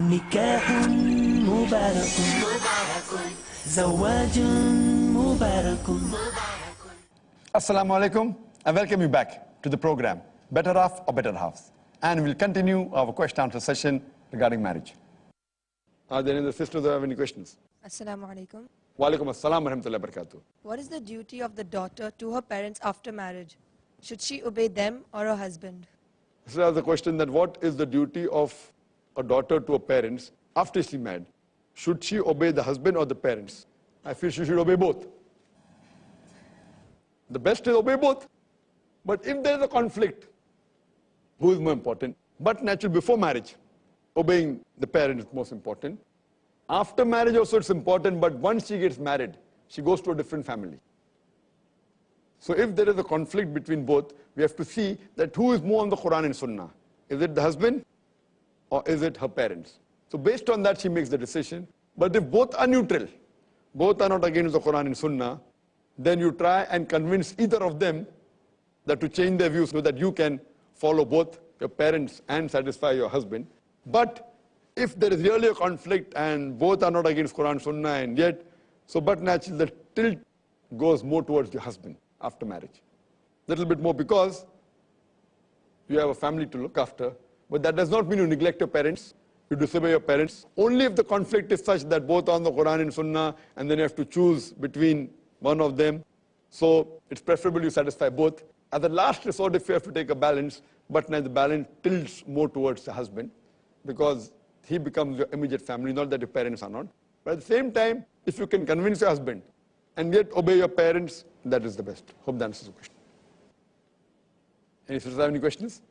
نكاح مبارك زواج مبارك. Assalamu alaikum. I welcome you back to the program, Better Half or Better Halves. And we'll continue our question answer session regarding marriage. Are there any other sisters who have any questions? Assalamu alaikum. Wa alaikum assalam wa rahmatullahi wa barakatuh. What is the duty of the daughter to her parents after marriage? Should she obey them or her husband? This is the question that what is the duty of a daughter to her parents after she married? Should she obey the husband or the parents? I feel she should obey both. The best is obey both. But if there is a conflict, who is more important? But naturally, before marriage, obeying the parents is most important. After marriage also it's important, but once she gets married, she goes to a different family. So if there is a conflict between both, we have to see that who is more on the Qur'an and Sunnah. Is it the husband or is it her parents? So based on that, she makes the decision. But if both are neutral, both are not against the Qur'an and Sunnah, then you try and convince either of them that to change their views so that you can follow both your parents and satisfy your husband. But if there is really a conflict and both are not against Qur'an and Sunnah and yet, so but naturally the tilt goes more towards your husband after marriage. Little bit more because you have a family to look after, but that does not mean you neglect your parents, you disobey your parents. Only if the conflict is such that both are on the Qur'an and Sunnah and then you have to choose between one of them. So it's preferable you satisfy both. At the last resort, if you have to take a balance, but now the balance tilts more towards the husband because he becomes your immediate family, not that your parents are not. But at the same time, if you can convince your husband and yet obey your parents, that is the best. Hope that answers the question. Any sisters have any questions?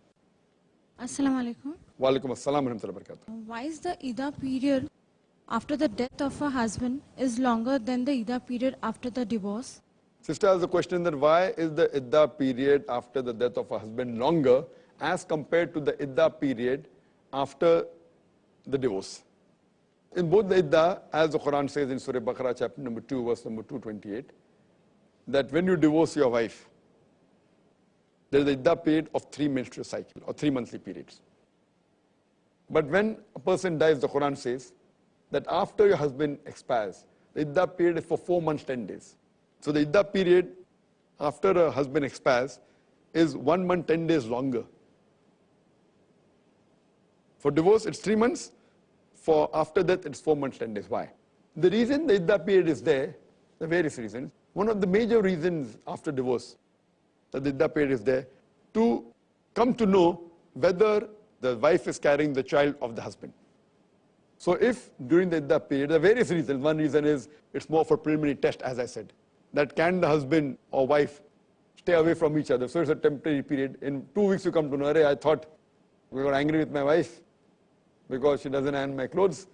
Assalamu alaikum. Wa alaikum assalam wa rahmatullahi wa barakatuh. Why is the Ida period after the death of a husband is longer than the Ida period after the divorce? Sister has a question that why is the Idda period after the death of a husband longer as compared to the Idda period after the divorce? In both the Idda, as the Quran says in Surah Baqarah chapter number 2, verse number 228, that when you divorce your wife, there is the Idda period of 3 menstrual cycle or 3 monthly periods. But when a person dies, the Quran says that after your husband expires, the Idda period is for 4 months, 10 days. So the Idda period after a husband expires is 1 month, 10 days longer. For divorce, it's 3 months. For after death, it's 4 months, 10 days. Why? The reason the Idda period is there are various reasons. One of the major reasons after divorce that the Idda period is there to come to know whether the wife is carrying the child of the husband. So if during the Idda period, there are various reasons. One reason is it's more for preliminary test, as I said. That can the husband or wife stay away from each other. So it's a temporary period. In 2 weeks you come to know, I thought we got angry with my wife because she doesn't iron my clothes.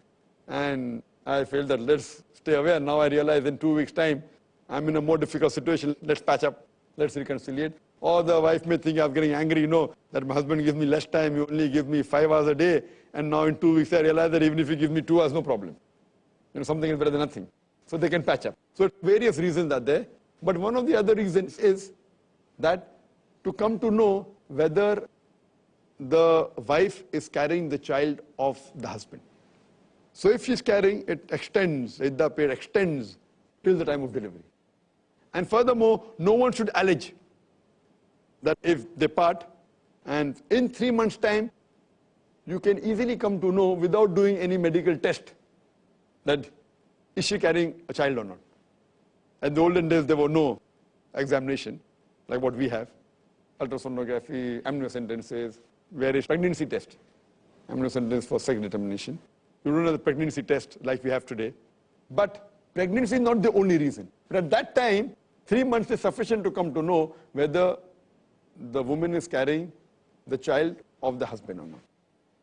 And I felt that let's stay away. And now I realize in 2 weeks' time, I'm in a more difficult situation. Let's patch up. Let's reconcile. Or the wife may think I'm getting angry, that my husband gives me less time. You only give me 5 hours a day. And now in 2 weeks, I realize that even if you give me 2 hours, no problem. Something is better than nothing. So they can patch up. So various reasons are there. But one of the other reasons is that to come to know whether the wife is carrying the child of the husband. So if she's carrying, it extends, the Idda period extends till the time of delivery. And furthermore, no one should allege that if they part, and in 3 months' time, you can easily come to know without doing any medical test that is she carrying a child or not. In the olden days, there were no examination like what we have. Ultrasonography, amniocentesis, various pregnancy tests. Amniocentesis for sex determination. You don't have the pregnancy test like we have today. But pregnancy is not the only reason. But at that time, 3 months is sufficient to come to know whether the woman is carrying the child of the husband or not.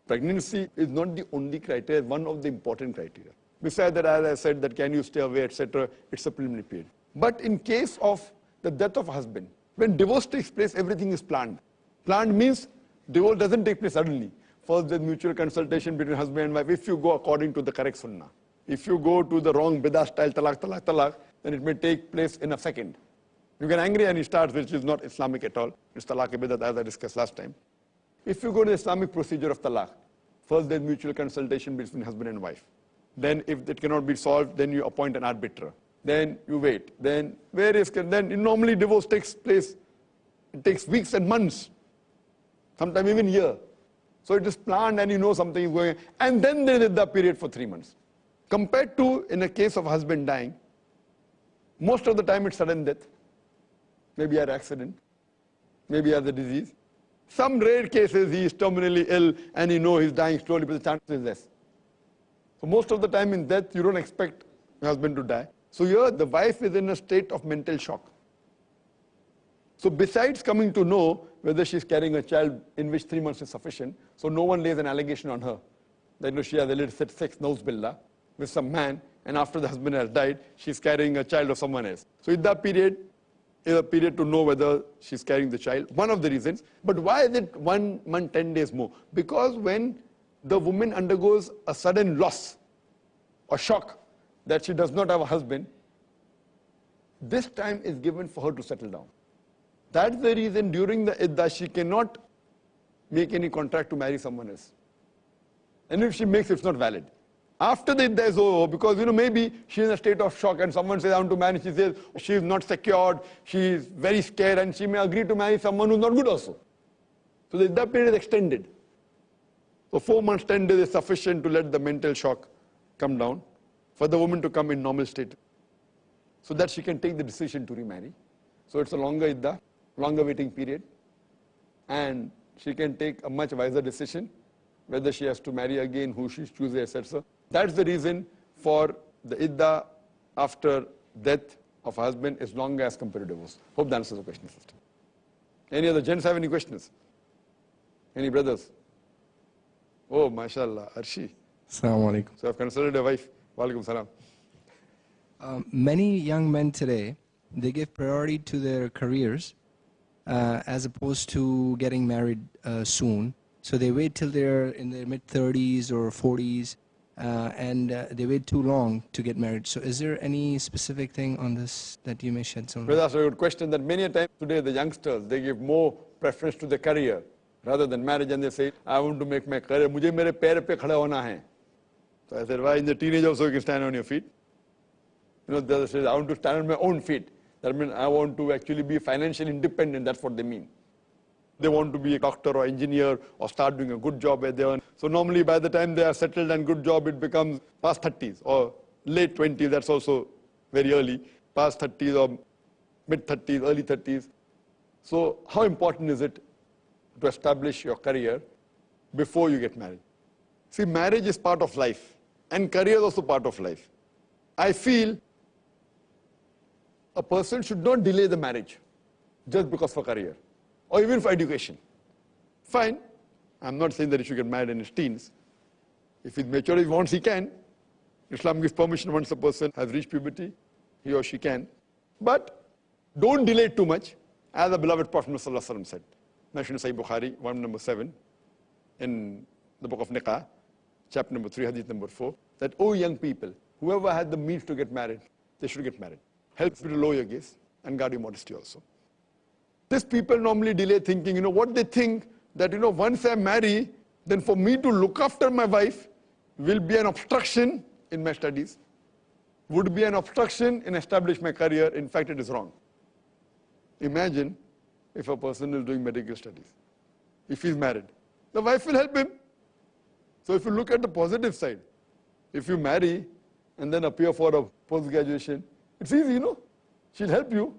Pregnancy is not the only criteria, one of the important criteria. Besides that, as I said, that can you stay away, etc., it's a preliminary period. But in case of the death of a husband, when divorce takes place, everything is planned. Planned means divorce doesn't take place suddenly. First, there's mutual consultation between husband and wife if you go according to the correct sunnah. If you go to the wrong bidah style, talaq, then it may take place in a second. You get angry and you start, which is not Islamic at all. It's talaq bidah, as I discussed last time. If you go to the Islamic procedure of talaq, First, there's mutual consultation between husband and wife. Then, if it cannot be solved, then you appoint an arbiter. Then you wait. Then normally divorce takes place. It takes weeks and months, sometimes even year. So it is planned and you know something is going on. And then there is the period for 3 months. Compared to in a case of husband dying, most of the time it's sudden death. Maybe an accident, maybe he has a disease. Some rare cases he is terminally ill and you know he's dying slowly, but the chance is less. So most of the time in death, you don't expect your husband to die. So here the wife is in a state of mental shock. So besides coming to know whether she's carrying a child in which 3 months is sufficient, so no one lays an allegation on her that she has a little sex billah with some man, and after the husband has died, she's carrying a child of someone else. So iddah period is a period to know whether she's carrying the child, one of the reasons. But why is it 1 month, 10 days more? Because when the woman undergoes a sudden loss or shock that she does not have a husband, this time is given for her to settle down. That's the reason during the iddah she cannot make any contract to marry someone else. And if she makes it, it's not valid. After the iddah is over, because maybe she's in a state of shock and someone says, I want to marry, she says she is not secured, she is very scared, and she may agree to marry someone who's not good also. So the iddah period is extended. So 4 months, 10 days is sufficient to let the mental shock come down, for the woman to come in normal state, so that she can take the decision to remarry. So it's a longer iddah, longer waiting period, and she can take a much wiser decision whether she has to marry again, who she chooses, etc. That's the reason for the iddah after death of a husband is longer as compared to divorce. Hope that answers the question, sister. Any other gents have any questions? Any brothers? Oh, mashallah, Arshi. Assalamu alaikum. So I've consulted a wife. Wa alaikum salam. Many young men today, they give priority to their careers as opposed to getting married soon. So they wait till they're in their mid-30s or 40s, and they wait too long to get married. So is there any specific thing on this that you may shed some light? Brother, that's a good question. That many a times today the youngsters, they give more preference to their career rather than marriage, and they say, I want to make my career. Mujhe mere pair pe khada hona hai. So I said, why in the teenage also you can stand on your feet? The other says, I want to stand on my own feet. That means I want to actually be financially independent. That's what they mean. They want to be a doctor or engineer or start doing a good job where they earn. So normally by the time they are settled and good job, it becomes past 30s or late 20s. That's also very early. Past 30s or mid 30s, early 30s. So how important is it to establish your career before you get married? See, marriage is part of life and career is also part of life. I feel a person should not delay the marriage just because for career or even for education. Fine, I'm not saying that he should get married in his teens. If he's mature, if he wants, he can. Islam gives permission once a person has reached puberty, he or she can. But don't delay it too much, as the beloved Prophet ﷺ said. Mentioned in Sahih Bukhari, volume number 7, in the book of Niqah, chapter number 3, hadith number 4, that, oh young people, whoever had the means to get married, they should get married. Help you to lower your gaze and guard your modesty also. These people normally delay thinking, what they think that, once I marry, then for me to look after my wife will be an obstruction in my studies, would be an obstruction in establishing my career. In fact, it is wrong. Imagine if a person is doing medical studies. If he's married, the wife will help him. So if you look at the positive side, if you marry and then appear for a post-graduation, it's easy, She'll help you.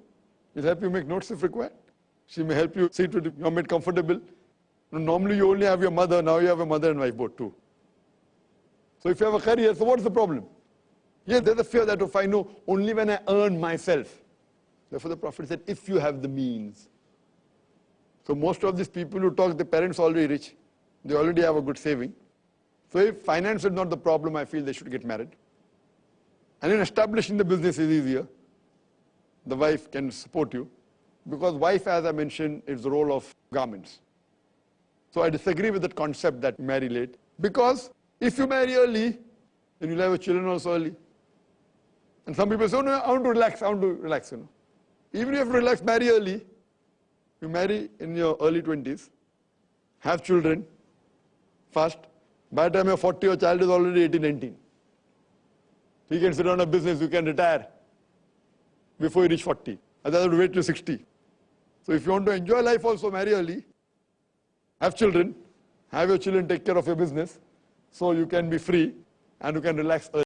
She'll help you make notes if required. She may help you see to you're made comfortable. Normally you only have your mother, now you have a mother and wife both too. So if you have a career, so what's the problem? Yes, there's a fear that if I know only when I earn myself. Therefore the Prophet said, if you have the means. So most of these people who talk, the parents are already rich. They already have a good saving. So if finance is not the problem, I feel they should get married. And in establishing the business is easier. The wife can support you. Because wife, as I mentioned, is the role of garments. So I disagree with that concept that you marry late. Because if you marry early, then you'll have your children also early. And some people say, oh, no, I want to relax, Even if you have to relax, marry early. You marry in your early 20s, have children, fast, By the time you're 40, your child is already 18, 19. He can sit on a business, you can retire before you reach 40. Otherwise, you have to wait till 60. So if you want to enjoy life also, marry early, have children, have your children take care of your business, so you can be free and you can relax early.